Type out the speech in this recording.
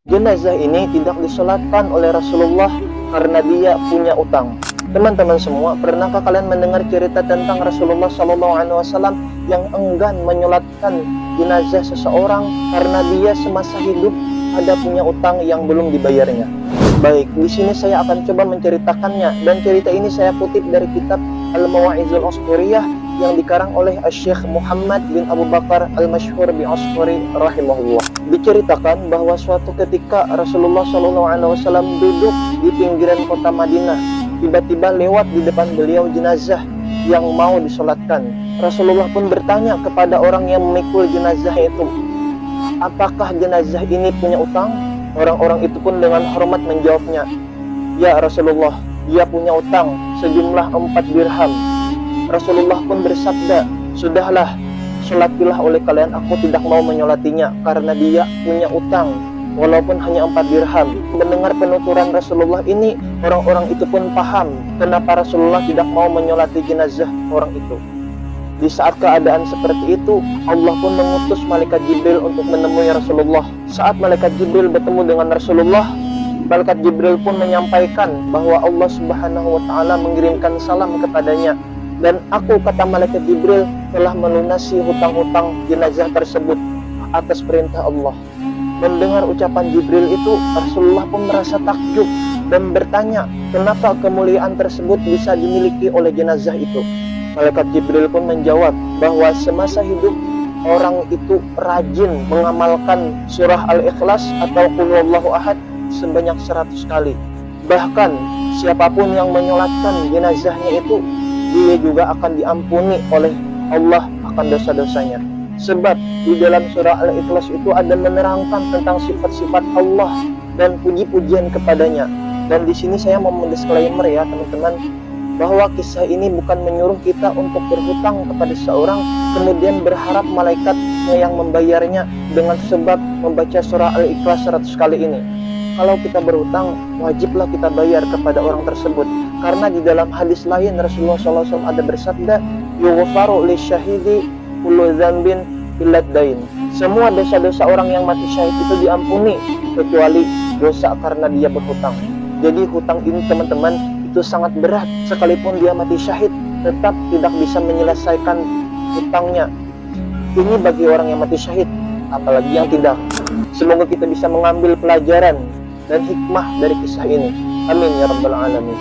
Jenazah ini tidak disolatkan oleh Rasulullah karena dia punya utang. Teman-teman semua, pernahkah kalian mendengar cerita tentang Rasulullah SAW yang enggan menyolatkan jenazah seseorang karena dia semasa hidup ada punya utang yang belum dibayarnya? Baik, di sini saya akan coba menceritakannya, dan cerita ini saya kutip dari kitab Al-Mawa'izul Asturiyah yang dikarang oleh Syekh Muhammad bin Abu Bakar Al-Masyhur bi Asfuri rahimahullah. Diceritakan bahwa suatu ketika Rasulullah SAW duduk di pinggiran kota Madinah. Tiba-tiba lewat di depan beliau jenazah yang mau disolatkan. Rasulullah pun bertanya kepada orang yang memikul jenazah itu, apakah jenazah ini punya utang? Orang-orang itu pun dengan hormat menjawabnya, ya Rasulullah, dia punya utang sejumlah 4 dirham. Rasulullah pun bersabda, sudahlah, sholatilah oleh kalian, aku tidak mau menyolatinya karena dia punya utang walaupun hanya 4 dirham. Mendengar penuturan Rasulullah ini, orang-orang itu pun paham kenapa Rasulullah tidak mau menyolati jenazah orang itu. Di saat keadaan seperti itu, Allah pun mengutus malaikat Jibril untuk menemui Rasulullah. Saat malaikat Jibril bertemu dengan Rasulullah, malaikat Jibril pun menyampaikan bahwa Allah Subhanahu wa Ta'ala mengirimkan salam kepadanya. Dan aku, kata malaikat Jibril, telah melunasi hutang-hutang jenazah tersebut atas perintah Allah. Mendengar ucapan Jibril itu, Rasulullah pun merasa takjub dan bertanya, kenapa kemuliaan tersebut bisa dimiliki oleh jenazah itu? Malaikat Jibril pun menjawab bahwa semasa hidup orang itu rajin mengamalkan surah Al-Ikhlas atau Qul Huwallahu Ahad sebanyak 100 kali. Bahkan siapapun yang menyolatkan jenazahnya itu, dia juga akan diampuni oleh Allah akan dosa-dosanya. Sebab di dalam surah Al-Ikhlas itu ada menerangkan tentang sifat-sifat Allah dan puji-pujian kepadanya. Dan di sini saya mau mendisklaimer ya teman-teman, bahwa kisah ini bukan menyuruh kita untuk berhutang kepada seorang kemudian berharap malaikat yang membayarnya dengan sebab membaca surah Al-Ikhlas 100 kali ini. Kalau kita berhutang, wajiblah kita bayar kepada orang tersebut, karena di dalam hadis lain Rasulullah SAW ada bersabda, yughfaru lisyahidi kullu dzambin illa dain. Semua dosa-dosa orang yang mati syahid itu diampuni kecuali dosa karena dia berhutang. Jadi hutang ini teman-teman itu sangat berat, sekalipun dia mati syahid tetap tidak bisa menyelesaikan hutangnya. Ini bagi orang yang mati syahid, apalagi yang tidak. Semoga kita bisa mengambil pelajaran dan hikmah dari kisah ini. Amin ya rabbal alamin.